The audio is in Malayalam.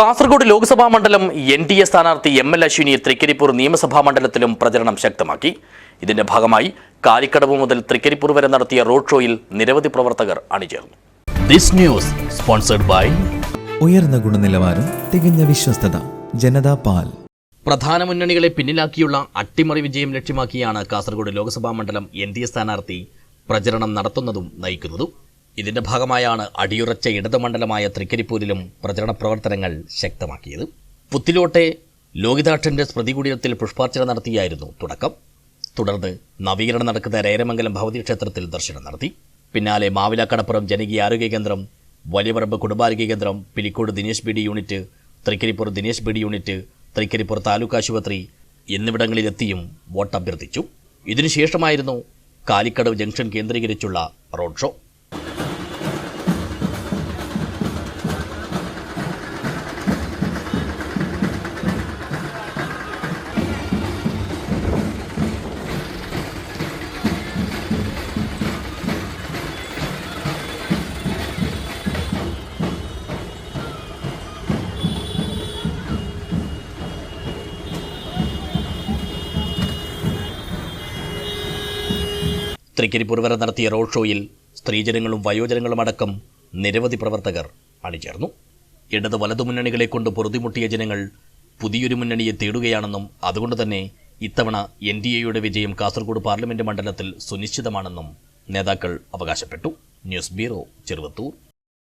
കാസർഗോഡ് ലോക്സഭാ മണ്ഡലം എൻ.ഡി.എ സ്ഥാനാർത്ഥി എം.എൽ. അശ്വിനി തൃക്കരിപ്പൂർ നിയമസഭാ മണ്ഡലത്തിലും പ്രചരണം ശക്തമാക്കി. ഇതിന്റെ ഭാഗമായി കാലിക്കടവ് മുതൽ തൃക്കരിപ്പൂർ വരെ നടത്തിയ റോഡ് ഷോയിൽ നിരവധി പ്രവർത്തകർ അണിചേർന്നു. ദിസ് ന്യൂസ് സ്പോൺസർഡ് ബൈ ഉയർന്ന ഗുണനിലവാരം, തികഞ്ഞ വിശ്വസ്തത, ജനതാ പാൽ. പ്രധാന മുന്നണികളെ പിന്നിലാക്കിയുള്ള അട്ടിമറി വിജയം ലക്ഷ്യമാക്കിയാണ് കാസർഗോഡ് ലോക്സഭാ മണ്ഡലം എൻ.ഡി.എ സ്ഥാനാർത്ഥി പ്രചരണം നടത്തുന്നതും നയിക്കുന്നതും. ഇതിന്റെ ഭാഗമായാണ് അടിയുറച്ച ഇടതുമണ്ഡലമായ തൃക്കരിപ്പൂരിലും പ്രചരണ പ്രവർത്തനങ്ങൾ ശക്തമാക്കിയത്. പുത്തിലോട്ടെ ലോകിതാക്ഷന്റെ സ്മൃതികുടീരത്തിൽ പുഷ്പാർച്ചന നടത്തിയായിരുന്നു തുടക്കം. തുടർന്ന് നവീകരണം നടക്കുന്ന രേരമംഗലം ഭഗവതി ക്ഷേത്രത്തിൽ ദർശനം നടത്തി. പിന്നാലെ മാവിലാക്കടപ്പുറം ജനകീയ ആരോഗ്യ കേന്ദ്രം, വലിയപറമ്പ് കുടുംബാരോഗ്യ കേന്ദ്രം, പിലിക്കോട് ദിനേശ് ബി.ഡി യൂണിറ്റ്, തൃക്കരിപ്പൂർ ദിനേശ് ബി.ഡി യൂണിറ്റ്, തൃക്കരിപ്പൂർ താലൂക്ക് ആശുപത്രി എന്നിവിടങ്ങളിലെത്തിയും വോട്ട് അഭ്യർത്ഥിച്ചു. ഇതിനുശേഷമായിരുന്നു കാലിക്കടവ് ജംഗ്ഷൻ കേന്ദ്രീകരിച്ചുള്ള റോഡ് ഷോ. തൃക്കരിപ്പൂർ വരെ നടത്തിയ റോഡ് ഷോയിൽ സ്ത്രീജനങ്ങളും വയോജനങ്ങളും അടക്കം നിരവധി പ്രവർത്തകർ അണിചേർന്നു. ഇടത് വലതു മുന്നണികളെ കൊണ്ട് പൊറുതിമുട്ടിയ ജനങ്ങൾ പുതിയൊരു മുന്നണിയെ തേടുകയാണെന്നും അതുകൊണ്ട് തന്നെ ഇത്തവണ എൻ.ഡി.എയുടെ വിജയം കാസർഗോഡ് പാർലമെന്റ് മണ്ഡലത്തിൽ സുനിശ്ചിതമാണെന്നും നേതാക്കൾ അവകാശപ്പെട്ടു. News bureau, Cheruvathur.